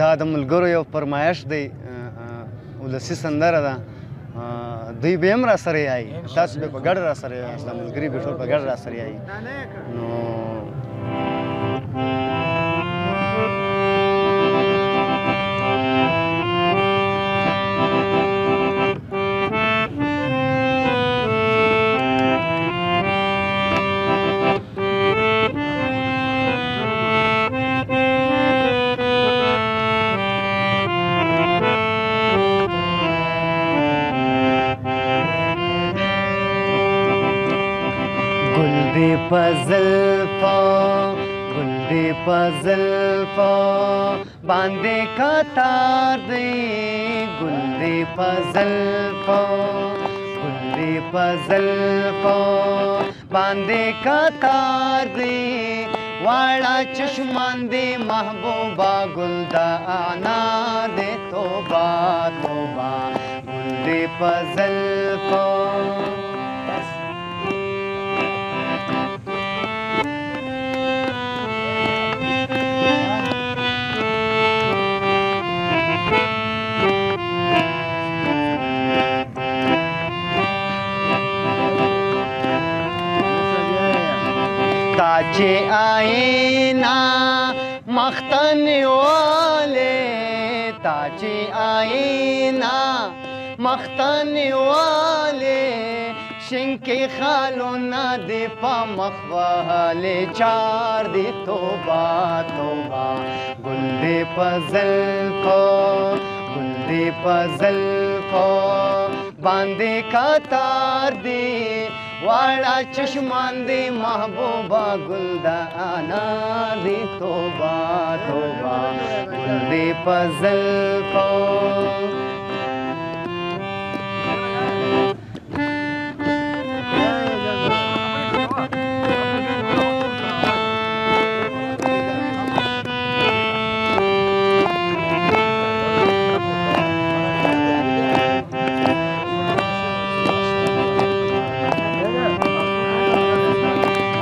دا د ملګرو یو فرمایش دی ولسي سندره ده دوی به هم راسره یایي تاسو به په ګډه راسره یاست دا ملګري به ټول په ګډه راسره یایي نو گل دی پزلفا باندې کتار دی گل دی پزلفا باندې کتار دی واړه چشمان دی محبوبا گل دا انار دی توبه توبه گل دی پزلفا ताचे आईना मख्तनी वाले ताचे आईना मख्तनी वाले शिंके खालो ना दे पा मखवाले चार दे तोबा तोबा गुल दे पजल को बांधे का तार दे वाड़ा चश्मान दे महबूबा गुलदा अनार दे तोबा तोबा गुल दे पजल को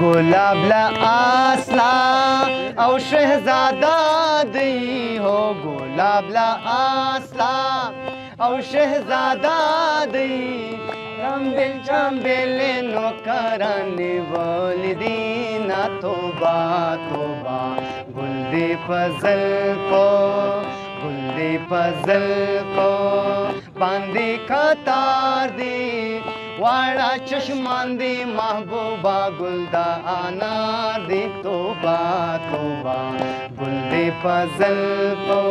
गुलाब ला आसला और शहजादा दी हो गुलाब ला आसला और शहजादा दी रंबिल चंबिल नो कराने वाली दीना तोबा तोबा गुल दे पजल को बांधे का तार दे वाड़ा चश्मान दे महबूबा गुलदा अनार दे तोबा तोबा गुल दे पजल को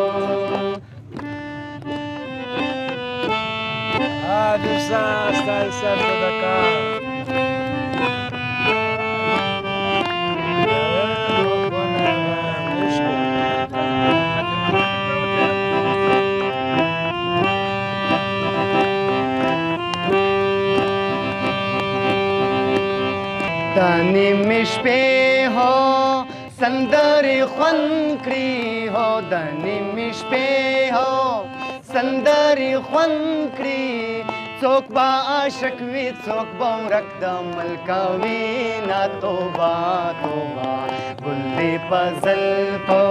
दानी मिश पे हो संदरी खुन करी हो दानी मिश पे हो संदरी खुन करी चोक बा आशक वी चोक बा रकदम मलकावी ना तोबा तोबा गुल दे पजल को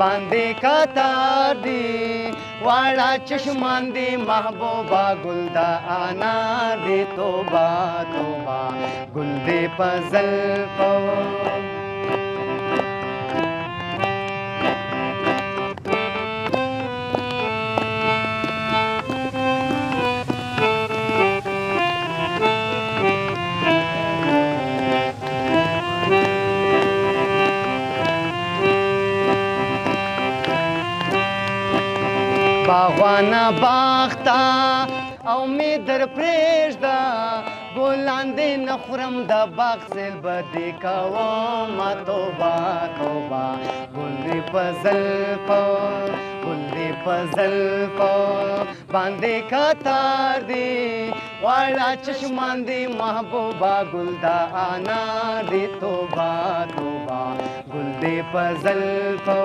बांधे का तार दी वाड़ा चश्मान दे महबूबा गुलदा अनार दे तोबा तोबा गुल दे पजल को बागवाना बाख्ता او می در پریږده ګلان دې نه خورم د باغ سیل به دې کوم توبه توبه ګل دې په زلفو باندې کتار دې واړه چشمان دې محبوبه ګل دا انار دې توبه توبه ګل دې په زلفو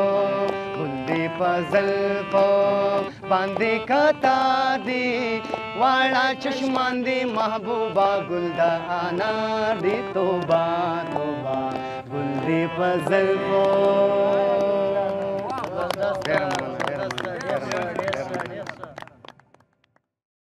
बांधे कतार दे वाड़ा चश्मान दे महबूबा गुलदा अनार दे तोबा तोबा गुल دې په زلفو